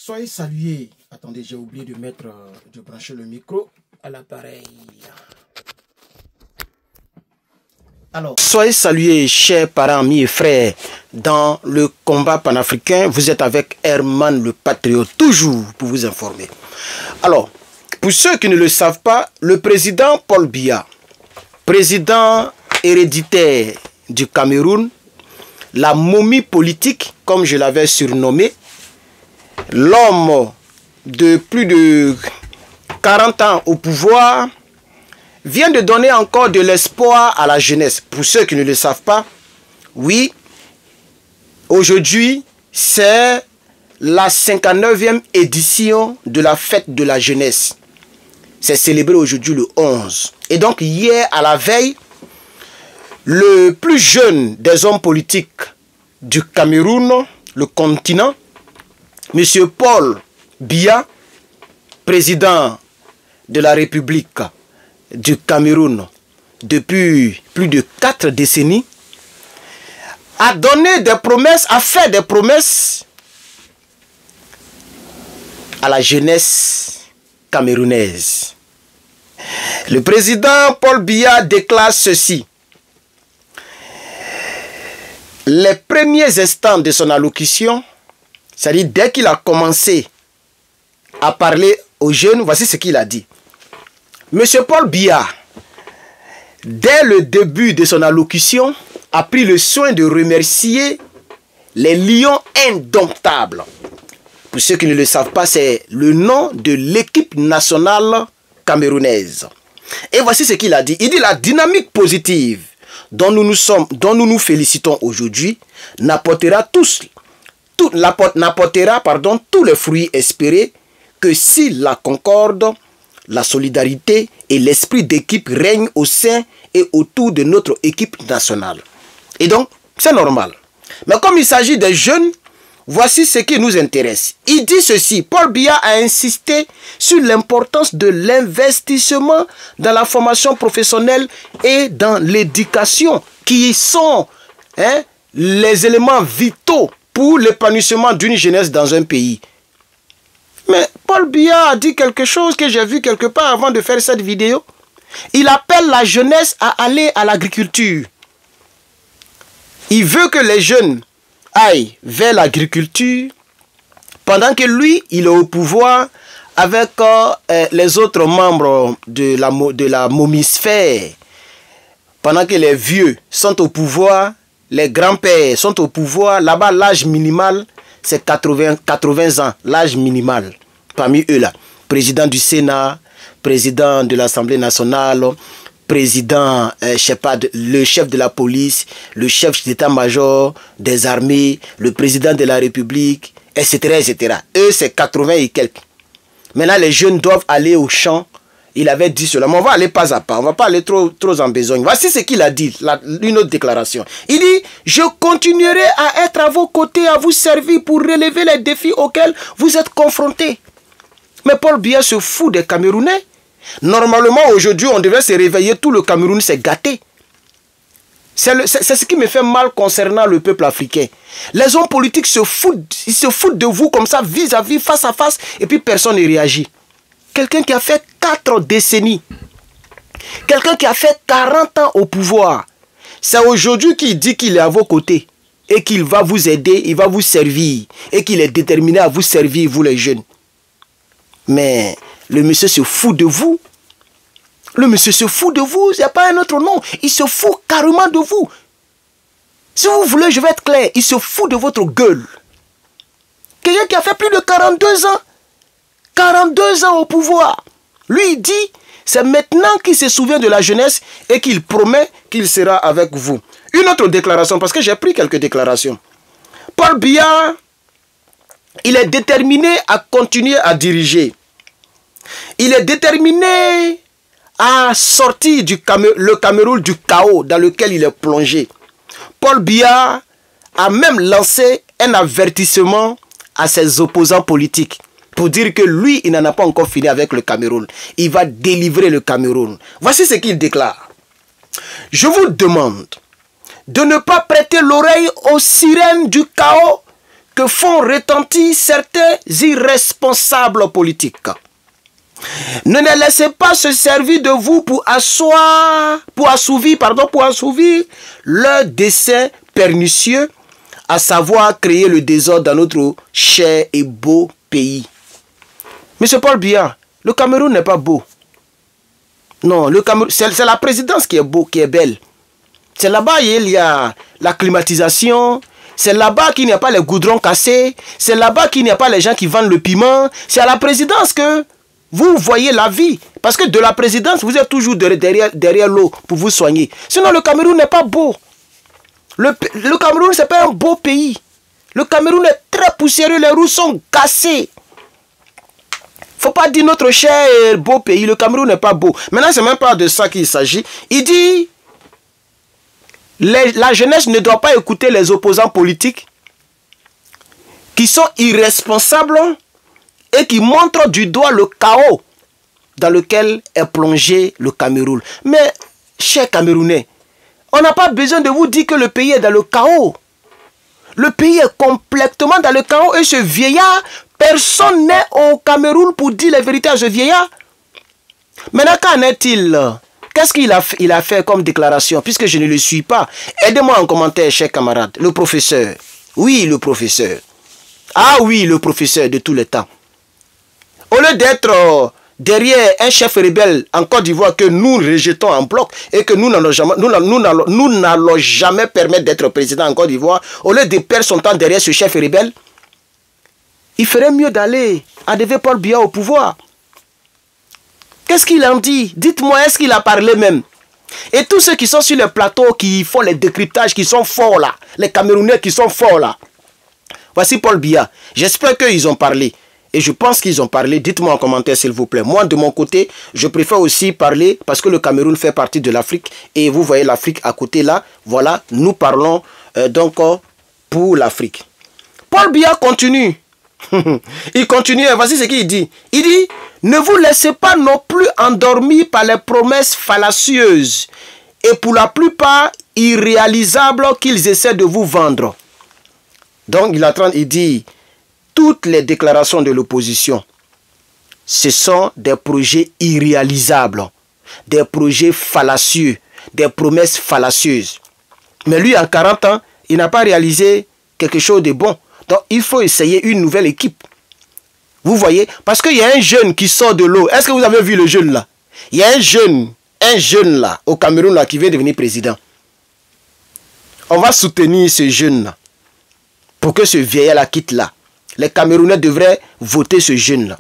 Soyez salués. Attendez, j'ai oublié de de brancher le micro à l'appareil. Alors, soyez salués, chers parents, amis et frères, dans le combat panafricain. Vous êtes avec Herman le Patriote, toujours pour vous informer. Alors, pour ceux qui ne le savent pas, le président Paul Biya, président héréditaire du Cameroun, la momie politique, comme je l'avais surnommé, l'homme de plus de 40 ans au pouvoir, vient de donner encore de l'espoir à la jeunesse. Pour ceux qui ne le savent pas, oui, aujourd'hui, c'est la 59e édition de la fête de la jeunesse. C'est célébré aujourd'hui le 11. Et donc, hier, à la veille, le plus jeune des hommes politiques du Cameroun, le continent, M. Paul Biya, président de la République du Cameroun depuis plus de 4 décennies, a donné des promesses, a fait des promesses à la jeunesse camerounaise. Le président Paul Biya déclare ceci. Les premiers instants de son allocution, c'est-à-dire dès qu'il a commencé à parler aux jeunes, voici ce qu'il a dit. Monsieur Paul Biya, dès le début de son allocution, a pris le soin de remercier les lions indomptables. Pour ceux qui ne le savent pas, c'est le nom de l'équipe nationale camerounaise. Et voici ce qu'il a dit. Il dit la dynamique positive dont nous nous félicitons aujourd'hui n'apportera tous les fruits espérés que si la concorde, la solidarité et l'esprit d'équipe règnent au sein et autour de notre équipe nationale. Et donc, c'est normal. Mais comme il s'agit des jeunes, voici ce qui nous intéresse. Il dit ceci, Paul Biya a insisté sur l'importance de l'investissement dans la formation professionnelle et dans l'éducation, qui sont les éléments vitaux pour l'épanouissement d'une jeunesse dans un pays. Mais Paul Biya a dit quelque chose que j'ai vu quelque part avant de faire cette vidéo. Il appelle la jeunesse à aller à l'agriculture. Il veut que les jeunes aillent vers l'agriculture pendant que lui, il est au pouvoir avec les autres membres de la momisphère. Pendant que les vieux sont au pouvoir, les grands-pères sont au pouvoir, là-bas l'âge minimal c'est 80 ans, l'âge minimal. Parmi eux là, président du Sénat, président de l'Assemblée nationale, président, le chef de la police, le chef d'état-major des armées, le président de la République, etc. etc. Eux, c'est 80 et quelques. Maintenant, les jeunes doivent aller au champ. Il avait dit cela, mais on va aller pas à pas, on va pas aller trop en besogne. Voici ce qu'il a dit, une autre déclaration. Il dit, je continuerai à être à vos côtés, à vous servir pour relever les défis auxquels vous êtes confrontés. Mais Paul Biya se fout des Camerounais. Normalement, aujourd'hui, on devrait se réveiller, tout le Cameroun s'est gâté. C'est ce qui me fait mal concernant le peuple africain. Les hommes politiques se foutent de vous comme ça, vis-à-vis, face à face, et puis personne ne réagit. Quelqu'un qui a fait 4 décennies, quelqu'un qui a fait 40 ans au pouvoir, c'est aujourd'hui qu'il dit qu'il est à vos côtés et qu'il va vous aider, il va vous servir et qu'il est déterminé à vous servir, vous les jeunes. Mais le monsieur se fout de vous. Le monsieur se fout de vous, il n'y a pas un autre nom. Il se fout carrément de vous. Si vous voulez, je vais être clair, il se fout de votre gueule. Quelqu'un qui a fait plus de 42 ans. 42 ans au pouvoir. Lui, il dit, c'est maintenant qu'il se souvient de la jeunesse et qu'il promet qu'il sera avec vous. Une autre déclaration, parce que j'ai pris quelques déclarations. Paul Biya, il est déterminé à continuer à diriger. Il est déterminé à sortir le Cameroun du chaos dans lequel il est plongé. Paul Biya a même lancé un avertissement à ses opposants politiques pour dire que lui, il n'en a pas encore fini avec le Cameroun. Il va délivrer le Cameroun. Voici ce qu'il déclare. Je vous demande de ne pas prêter l'oreille aux sirènes du chaos que font retentir certains irresponsables politiques. Ne laissez pas se servir de vous pour assouvir leur dessein pernicieux, à savoir créer le désordre dans notre cher et beau pays. Monsieur Paul Biya, le Cameroun n'est pas beau. Non, le Cameroun, c'est la présidence qui est beau, qui est belle. C'est là-bas il y a la climatisation. C'est là-bas qu'il n'y a pas les goudrons cassés. C'est là-bas qu'il n'y a pas les gens qui vendent le piment. C'est à la présidence que vous voyez la vie. Parce que de la présidence, vous êtes toujours derrière l'eau pour vous soigner. Sinon, le Cameroun n'est pas beau. Le Cameroun, ce n'est pas un beau pays. Le Cameroun est très poussiéreux. Les roues sont cassées. Faut pas dire notre cher et beau pays. Le Cameroun n'est pas beau. Maintenant, ce n'est même pas de ça qu'il s'agit. Il dit... La jeunesse ne doit pas écouter les opposants politiques qui sont irresponsables et qui montrent du doigt le chaos dans lequel est plongé le Cameroun. Mais, chers Camerounais, on n'a pas besoin de vous dire que le pays est dans le chaos. Le pays est complètement dans le chaos et ce vieillard, personne n'est au Cameroun pour dire la vérité à ce vieillard. Maintenant, qu'en est-il ? Qu'est-ce qu'il a fait comme déclaration, puisque je ne le suis pas? Aidez-moi en commentaire, chers camarades. Le professeur. Oui, le professeur. Ah oui, le professeur de tous les temps. Au lieu d'être derrière un chef rebelle en Côte d'Ivoire que nous rejetons en bloc et que nous n'allons jamais permettre d'être président en Côte d'Ivoire, au lieu de perdre son temps derrière ce chef rebelle, il ferait mieux d'aller enlever Paul Biya au pouvoir. Qu'est-ce qu'il en dit? Dites-moi, est-ce qu'il a parlé même? Et tous ceux qui sont sur le plateau, qui font les décryptages, qui sont forts là, les Camerounais qui sont forts là. Voici Paul Biya. J'espère qu'ils ont parlé. Et je pense qu'ils ont parlé. Dites-moi en commentaire s'il vous plaît. Moi, de mon côté, je préfère aussi parler parce que le Cameroun fait partie de l'Afrique. Et vous voyez l'Afrique à côté là. Voilà, nous parlons donc pour l'Afrique. Paul Biya continue. Il continue, voici ce qu'il dit. Il dit, ne vous laissez pas non plus endormir par les promesses fallacieuses et pour la plupart irréalisables qu'ils essaient de vous vendre. Donc il dit, toutes les déclarations de l'opposition, ce sont des projets irréalisables, des projets fallacieux, des promesses fallacieuses. Mais lui, en 40 ans, il n'a pas réalisé quelque chose de bon. Donc, il faut essayer une nouvelle équipe. Vous voyez? Parce qu'il y a un jeune qui sort de l'eau. Est-ce que vous avez vu le jeune là? Il y a un jeune là, au Cameroun là, qui vient devenir président. On va soutenir ce jeune là, pour que ce vieillard là quitte là. Les Camerounais devraient voter ce jeune là.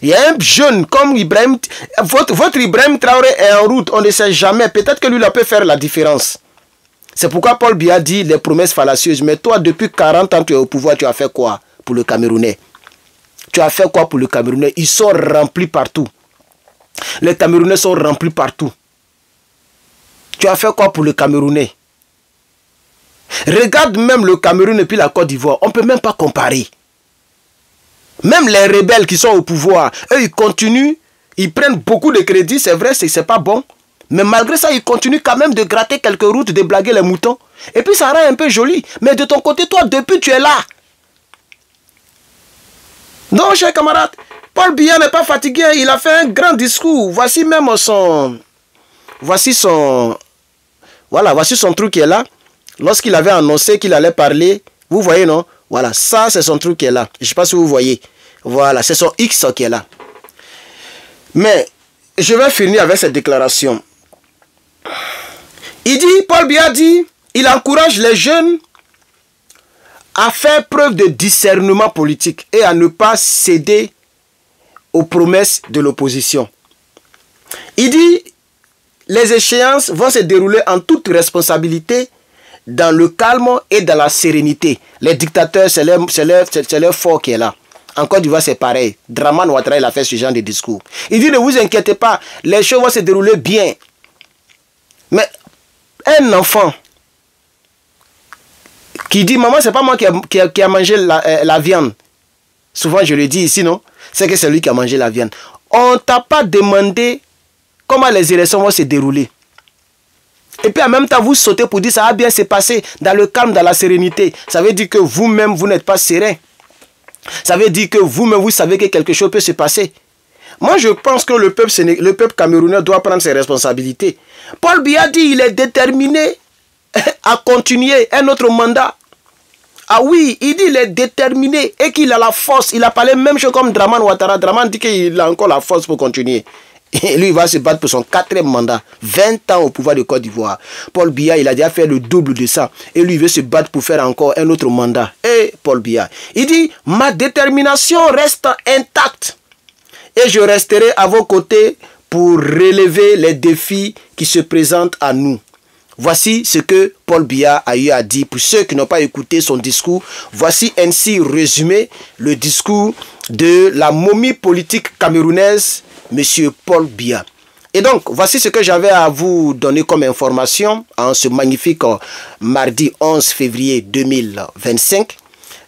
Il y a un jeune comme Ibrahim. Votre Ibrahim Traoré est en route, on ne sait jamais. Peut-être que lui là peut faire la différence. C'est pourquoi Paul Biya dit les promesses fallacieuses. Mais toi, depuis 40 ans, tu es au pouvoir, tu as fait quoi pour le Camerounais? Tu as fait quoi pour le Camerounais? Ils sont remplis partout. Les Camerounais sont remplis partout. Tu as fait quoi pour le Camerounais? Regarde même le Cameroun et puis la Côte d'Ivoire. On ne peut même pas comparer. Même les rebelles qui sont au pouvoir, eux, ils continuent. Ils prennent beaucoup de crédits, c'est vrai, c'est pas bon. Mais malgré ça, ils continuent quand même de gratter quelques routes, de blaguer les moutons. Et puis ça rend un peu joli. Mais de ton côté, toi, depuis tu es là. Donc, chers camarades, Paul Biya n'est pas fatigué. Il a fait un grand discours. Voici même son... Voici son truc qui est là. Lorsqu'il avait annoncé qu'il allait parler, vous voyez, non? Voilà, ça, c'est son truc qui est là. Je ne sais pas si vous voyez. Voilà, c'est son X qui est là. Mais, je vais finir avec cette déclaration. Il dit, Paul Biya dit, il encourage les jeunes à faire preuve de discernement politique et à ne pas céder aux promesses de l'opposition. Il dit, les échéances vont se dérouler en toute responsabilité, dans le calme et dans la sérénité. Les dictateurs, c'est leur fort qui est là. En Côte d'Ivoire, c'est pareil. Dramane Ouattara, il a fait ce genre de discours. Il dit, ne vous inquiétez pas, les choses vont se dérouler bien. Mais un enfant qui dit, maman, c'est pas moi qui a mangé la viande. Souvent, je le dis ici, non? C'est que c'est lui qui a mangé la viande. On ne t'a pas demandé comment les élections vont se dérouler. Et puis en même temps, vous sautez pour dire ça va bien se passer dans le calme, dans la sérénité. Ça veut dire que vous-même, vous n'êtes pas serein. Ça veut dire que vous-même, vous savez que quelque chose peut se passer. Moi, je pense que le peuple camerounais doit prendre ses responsabilités. Paul Biya dit qu'il est déterminé à continuer un autre mandat. Ah oui, il dit qu'il est déterminé et qu'il a la force. Il a parlé même chose comme Dramane Ouattara. Dramane dit qu'il a encore la force pour continuer. Et lui, il va se battre pour son 4e mandat. 20 ans au pouvoir de Côte d'Ivoire. Paul Biya, il a déjà fait le double de ça. Et lui, il veut se battre pour faire encore un autre mandat. Et Paul Biya, il dit, ma détermination reste intacte. Et je resterai à vos côtés pour relever les défis qui se présentent à nous. Voici ce que Paul Biya a eu à dire. Pour ceux qui n'ont pas écouté son discours, voici ainsi résumé le discours de la momie politique camerounaise, M. Paul Biya. Et donc, voici ce que j'avais à vous donner comme information en ce magnifique mardi 11 février 2025.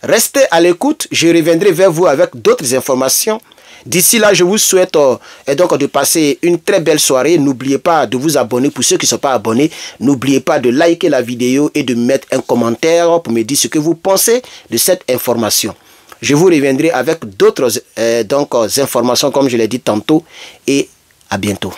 Restez à l'écoute, je reviendrai vers vous avec d'autres informations. D'ici là, je vous souhaite donc de passer une très belle soirée. N'oubliez pas de vous abonner pour ceux qui ne sont pas abonnés. N'oubliez pas de liker la vidéo et de mettre un commentaire pour me dire ce que vous pensez de cette information. Je vous reviendrai avec d'autres informations comme je l'ai dit tantôt et à bientôt.